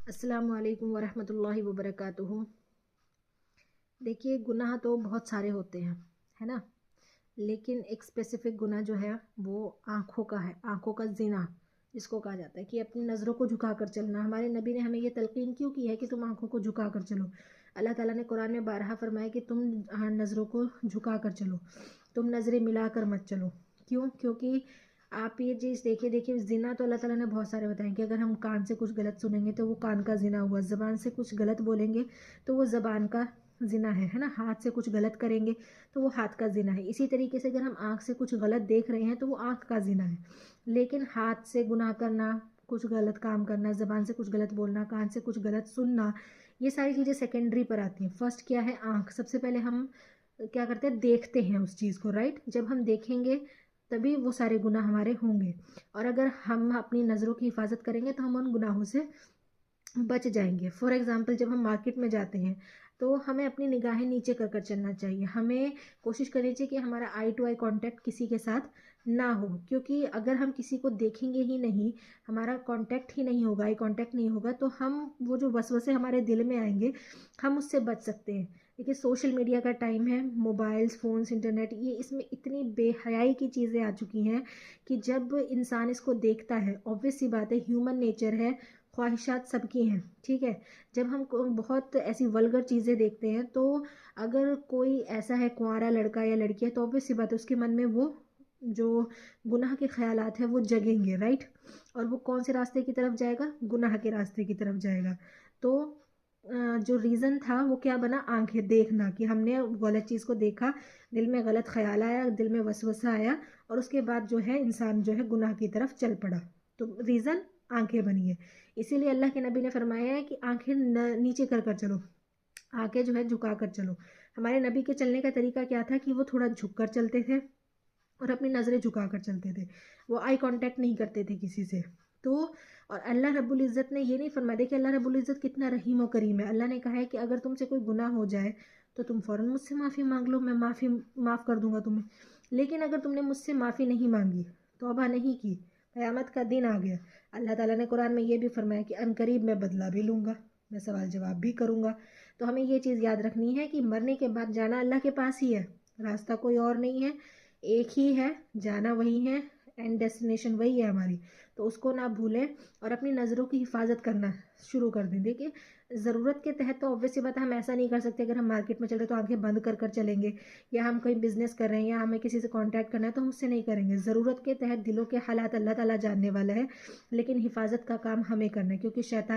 السلام علیکم ورحمۃ اللہ وبرکاتہ۔ دیکھیے، گناہ تو بہت سارے ہوتے ہیں، ہے نا، لیکن ایک اسپیسیفک گناہ جو ہے وہ آنکھوں کا ہے، آنکھوں کا زنا جس کو کہا جاتا ہے کہ اپنی نظروں کو جھکا کر چلنا۔ ہمارے نبی نے ہمیں یہ تلقین کیوں کی ہے کہ تم آنکھوں کو جھکا کر چلو؟ اللہ تعالیٰ نے قرآن میں بارہا فرمایا کہ تم نظروں کو جھکا کر چلو، تم نظریں ملا کر مت چلو۔ کیوں؟ کیونکہ آپ یہ چیز دیکھیے زنا تو اللہ تعالیٰ نے بہت سارے بتائیں کہ اگر ہم کان سے کچھ غلط سنیں گے تو وہ کان کا زنا ہوا، زبان سے کچھ غلط بولیں گے تو وہ زبان کا زنا ہے نا، ہاتھ سے کچھ غلط کریں گے تو وہ ہاتھ کا زنا ہے۔ اسی طریقے سے اگر ہم آنکھ سے کچھ غلط دیکھ رہے ہیں تو وہ آنکھ کا زنا ہے۔ لیکن ہاتھ سے گناہ کرنا، کچھ غلط کام کرنا، زبان سے کچھ غلط بولنا، کان سے کچھ غلط سننا، یہ ساری چیزیں سیکنڈری پر آتی ہیں۔ فرسٹ کیا ہے؟ آنکھ۔ سب سے پہلے ہم کیا کرتے ہیں؟ دیکھتے ہیں اس چیز کو، رائٹ؟ جب ہم دیکھیں گے تبھی وہ سارے گناہ ہمارے ہوں گے، اور اگر ہم اپنی نظروں کی حفاظت کریں گے تو ہم ان گناہوں سے بچ جائیں گے۔ فار ایگزامپل، جب ہم مارکیٹ میں جاتے ہیں تو ہمیں اپنی نگاہیں نیچے کر کر چلنا چاہیے، ہمیں کوشش کرنی چاہیے کہ ہمارا آئی ٹو آئی کانٹیکٹ کسی کے ساتھ نہ ہو، کیونکہ اگر ہم کسی کو دیکھیں گے ہی نہیں، ہمارا کانٹیکٹ ہی نہیں ہوگا، آئی کانٹیکٹ نہیں ہوگا، تو ہم وہ جو وسوسے ہمارے دل میں آئیں گے ہم اس سے بچ سکتے ہیں۔ دیکھیے، سوشل میڈیا کا ٹائم ہے، موبائلز، فونز، انٹرنیٹ، یہ اس میں اتنی بے حیائی کی چیزیں آ چکی ہیں کہ جب انسان اس کو دیکھتا ہے، obvious سی بات ہے، ہیومن نیچر ہے، خواہشات سب کی ہیں، ٹھیک ہے۔ جب ہم بہت ایسی ولگر چیزیں دیکھتے ہیں تو اگر کوئی ایسا ہے کنوارا لڑکا یا لڑکی ہے تو obvious سی بات ہے اس کے من میں وہ جو گناہ کے خیالات ہیں وہ جگیں گے، رائٹ؟ اور وہ کون سے راستے کی طرف جائے گا؟ گناہ کے راستے کی طرف جائے گا۔ تو جو ریزن تھا وہ کیا بنا؟ آنکھیں دیکھنا، کہ ہم نے غلط چیز کو دیکھا، دل میں غلط خیال آیا، دل میں وسوسہ آیا، اور اس کے بعد جو ہے انسان جو ہے گناہ کی طرف چل پڑا، تو ریزن آنکھیں بنی ہے۔ اسی لیے اللہ کے نبی نے فرمایا ہے کہ آنکھیں نیچے کر کر چلو، آنکھیں جو ہے جھکا کر چلو۔ ہمارے نبی کے چلنے کا طریقہ کیا تھا کہ وہ تھوڑا جھک کر چلتے تھے اور اپنی نظریں جھکا کر چلتے تھے، وہ آئی کانٹیکٹ نہیں کرتے تھے کسی سے۔ تو اور اللہ رب العزت نے یہ نہیں فرمایا، کہ اللہ رب العزت کتنا رحیم و کریم ہے۔ اللہ نے کہا ہے کہ اگر تم سے کوئی گناہ ہو جائے تو تم فوراً مجھ سے معافی مانگ لو، میں معاف کر دوں گا تمہیں۔ لیکن اگر تم نے مجھ سے معافی نہیں مانگی، توبہ نہیں کی، قیامت کا دن آ گیا، اللہ تعالیٰ نے قرآن میں یہ بھی فرمایا کہ عنقریب میں بدلہ بھی لوں گا، میں سوال جواب بھی کروں گا۔ تو ہمیں یہ چیز یاد رکھنی ہے کہ مرنے کے بعد جانا اللہ کے پاس ہی ہے، راستہ کوئی اور نہیں ہے، ایک ہی ہے، جانا وہی ہے، اینڈ ڈیسٹینیشن وہی ہے ہماری، تو اس کو نہ بھولیں اور اپنی نظروں کی حفاظت کرنا شروع کر دیں۔ دیکھیے، ضرورت کے تحت تو obvious سی بات ہے، ہم ایسا نہیں کر سکتے اگر ہم مارکیٹ میں چل رہے تو آنکھیں بند کر کر چلیں گے، یا ہم کوئی بزنس کر رہے ہیں یا ہمیں کسی سے کانٹیکٹ کرنا ہے تو ہم اس سے نہیں کریں گے۔ ضرورت کے تحت دلوں کے حالات اللہ تعالیٰ جاننے والا ہے، لیکن حفاظت کا کام ہمیں کرنا ہے، کیونکہ شیطان